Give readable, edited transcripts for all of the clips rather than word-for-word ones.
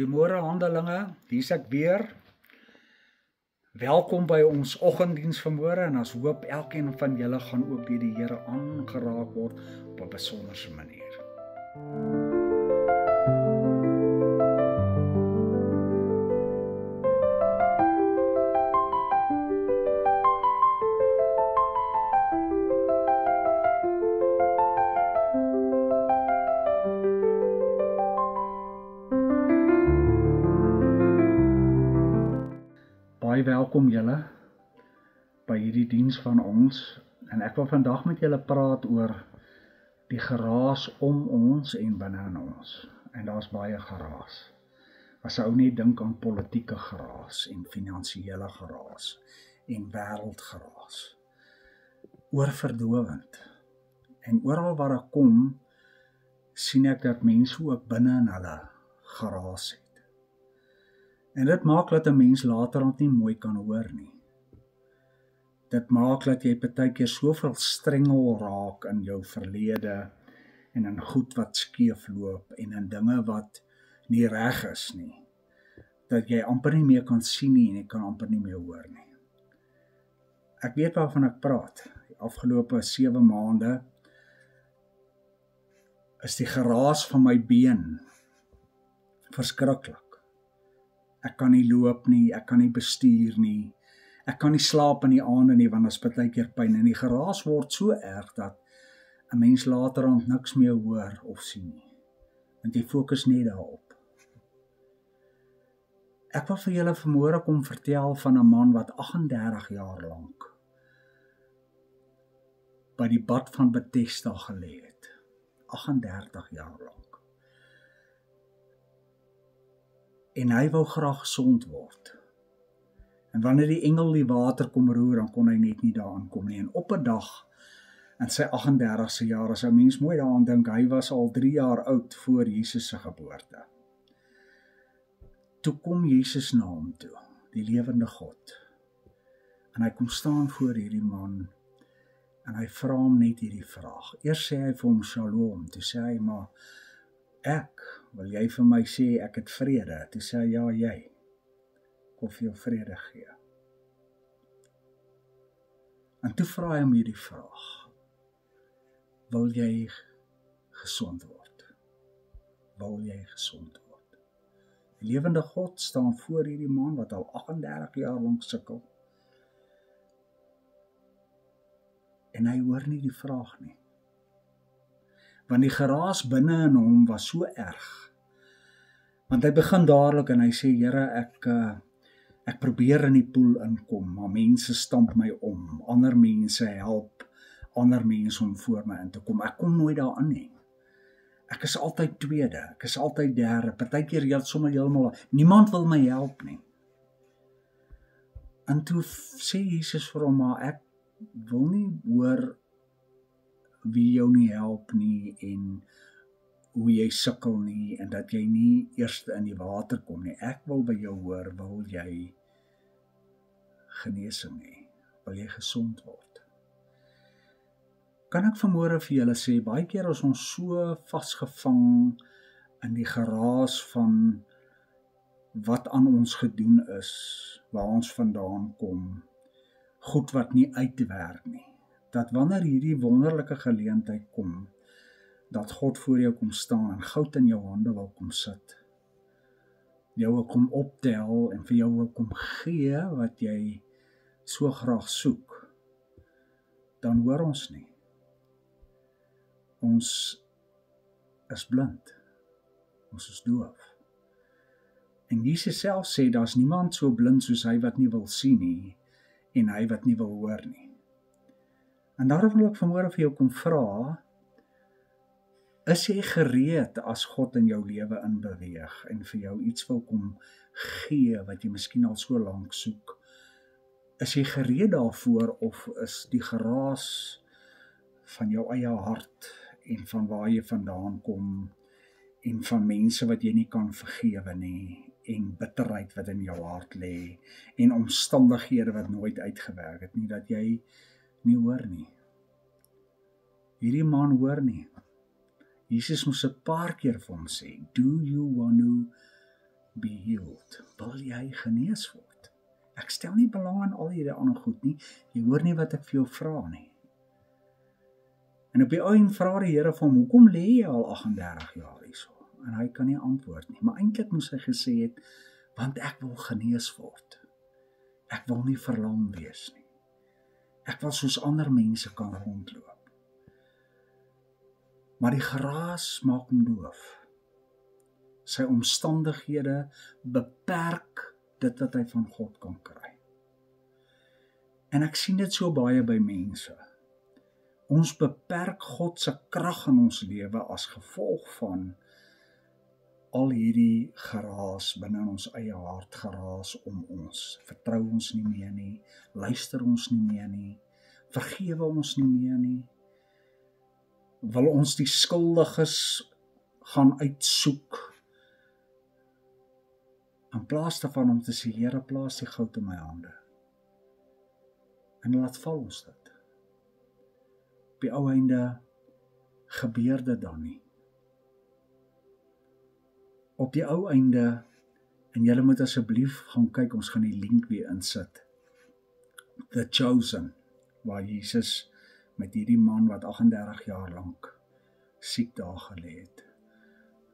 Goeiemôre Handelinge, hier's ek weer. Welkom by ons oggenddiens vanmôre en ons hoop elkeen van julle gaan ook deur die Here aangeraak word op 'n besonderse manier. Baie welkom julle by hierdie diens van ons en ek wil vandag met julle praat oor die geraas om ons en binne in ons. En daar's baie geraas. As ou net dink aan politieke geraas en finansiële geraas en wêreldgeraas. Oorverdowend. En oral waar ek kom, sien ek dat mense ook binne in hulle geraas het. En dit maak dat 'n mens later nie mooi kan hoor nie. Dit maak dat jy partykeer soveel strengel raak in jou verlede en in goed wat skeef loop en in dinge wat nie reg is nie. Dat jy amper nie meer kan sien nie en jy kan amper nie meer hoor nie. Ek weet waarvan ek praat. Die afgelope 7 maande is die geraas van my been verskriklik. Ek kan nie loop nie, ek kan nie bestuur nie, ek kan nie slaap in die aande nie, want as partykeer pyn en die geraas word so erg dat 'n mens laterand niks meer hoor of sien nie, want jy fokus net daarop. Ek wil vir julle vanmôre kom vertel van 'n man wat 38 jaar lank by die bad van Bethesda gelê het. 38 jaar lank. En hy wou graag gesond word. En wanneer die engel die water kom roer, dan kon hy net nie daaraan kom nie. En op 'n dag, in sy 38ste jaar, as 'n mens mooi daaraan dink, hy was al 3 jaar oud voor Jesus se geboorte. Toe kom Jesus na hom toe, die lewende God. En hy kom staan voor hierdie man, en hy vra hom net hierdie vraag. Eers sê hy vir hom shalom, toe sê hy, maar wil jy vir my sê ek het vrede? Toe sê hy, ja, jy. Ek wil vir jou vrede gee. En toe vra hy hom hierdie vraag. Wil jy gesond word? Wil jy gesond word? Die lewende God staan voor hierdie man wat al 38 jaar lank sukkel. En hy hoor nie die vraag nie. Want die geraas binne in hom was so erg. Want hy begin dadelik en hy sê, Here, ek probeer in die poel inkom, maar mense stamp my om, ander mense help, ander mense om voor my in te kom. Ek kom nooit daarin nie. Ek is altyd tweede, ek is altyd derde, partykeer sommer heeltemal, niemand wil my help nie. En toe sê Jesus vir hom, maar ek wil nie hoor wie jou nie help nie en hoe jy sukkel nie en dat jy nie eers in die water kom nie. Ek wil by jou hoor, wil jy genesing hê? Wil jy gesond word? Kan ek vanmôre vir julle sê, baie keer is ons so vasgevang in die geraas van wat aan ons gedoen is, waar ons vandaan kom, goed wat nie uitwerk nie. Dat wanneer hierdie wonderlike geleentheid kom, dat God voor jou kom staan en goud in jou hande wil kom sit, jou wil kom optel en vir jou wil kom gee wat jy so graag soek, dan hoor ons nie. Ons is blind, ons is doof. En Jesus self sê, daar's niemand so blind soos hy wat nie wil sien nie, en hy wat nie wil hoor nie. En daarom wil ek vanmôre vir jou kom vra, is jy gereed as God in jou lewe inbeweeg en vir jou iets wil kom gee wat jy miskien al so lank soek? Is jy gereed daarvoor of is die geraas van jou eie hart en van waar jy vandaan kom en van mense wat jy nie kan vergewe nie en bitterheid wat in jou hart lê en omstandighede wat nooit uitgewerk het nie, dat jy nie hoor nie. Hierdie man hoor nie. Jesus moes 'n paar keer vir hom sê, do you want to be healed? Wil jy genees word? Ek stel nie belang in al hierdie ander goed nie. Jy hoor nie wat ek vir jou vra nie. En op die einde vra die Here van hom, hoekom lê jy al 38 jaar hierso? En hy kan nie antwoord nie. Maar eintlik moes hy gesê het, want ek wil genees word. Ek wil nie verlam wees nie. Ek wil soos ander mense kan rondloop. Maar die geraas maak hom doof. Sy omstandighede beperk dit wat hy van God kan kry. En ek sien dit so baie by mense. Ons beperk God se krag in ons lewe as gevolg van al hierdie geraas binne ons eie hart, geraas om ons. Vertrou ons nie meer nie, luister ons nie meer nie, vergewe ons nie meer nie. Wil ons die skuldiges gaan uitsoek, in plaas daarvan om te sê, Here, plaas die goud in my hande. En laat val ons dit. Op die ou einde gebeur dit dan nie. Op die ou einde, en julle moet asseblief gaan kyk, ons gaan die link weer insit. The Chosen, waar Jesus met hierdie man wat 38 jaar lank siek daar gelê het,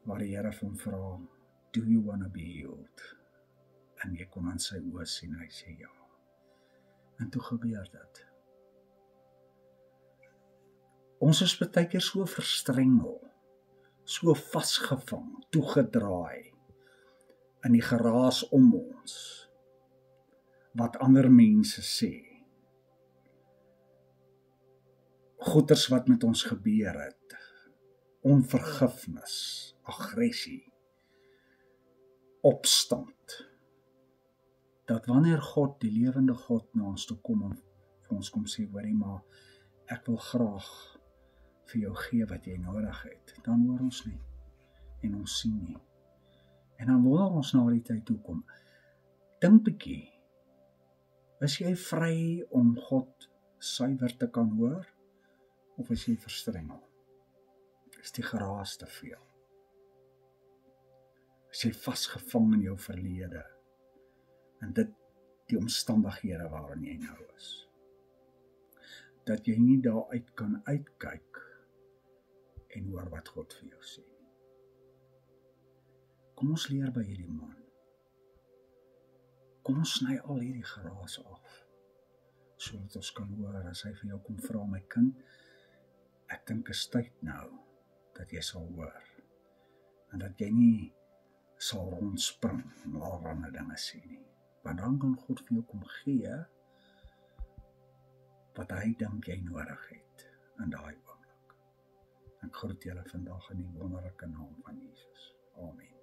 waar die Here van vra, do you wanna be healed? En jy kon aan sy oë sien, hy sê ja. En toe gebeur dit. Ons is baie keer so verstrengel, so vasgevang, toegedraai in die geraas om ons, wat ander mense sê. Goeters wat met ons gebeur het, onvergifnis, aggressie, opstand, dat wanneer God, die lewende God, na ons toe kom en vir ons kom sê, hoorie, maar ek wil graag vir jou gee wat jy nodig het, dan hoor ons nie, en ons sien nie. En dan wil ons na die tyd toe kom. Dink bietjie, is jy vry om God suiwer te kan hoor, of is jy verstrengel? Is die geraas te veel? Is jy vasgevang in jou verlede, en dit die omstandighede waarin jy nou is? Dat jy nie daaruit kan uitkyk en hoor wat God vir jou sê. Kom ons leer by hierdie man. Kom ons sny al hierdie geraas af, sodat ons kan hoor as hy vir jou kom vra, my kind, ek dink is tyd nou, dat jy sal hoor, en dat jy nie sal rondspring en allerhande dinge sê nie, want dan kan God vir jou kom gee, wat hy dink jy nodig het, in daai oomblik. Ek groet julle vandag in die wonderlike naam van Jesus. Amen.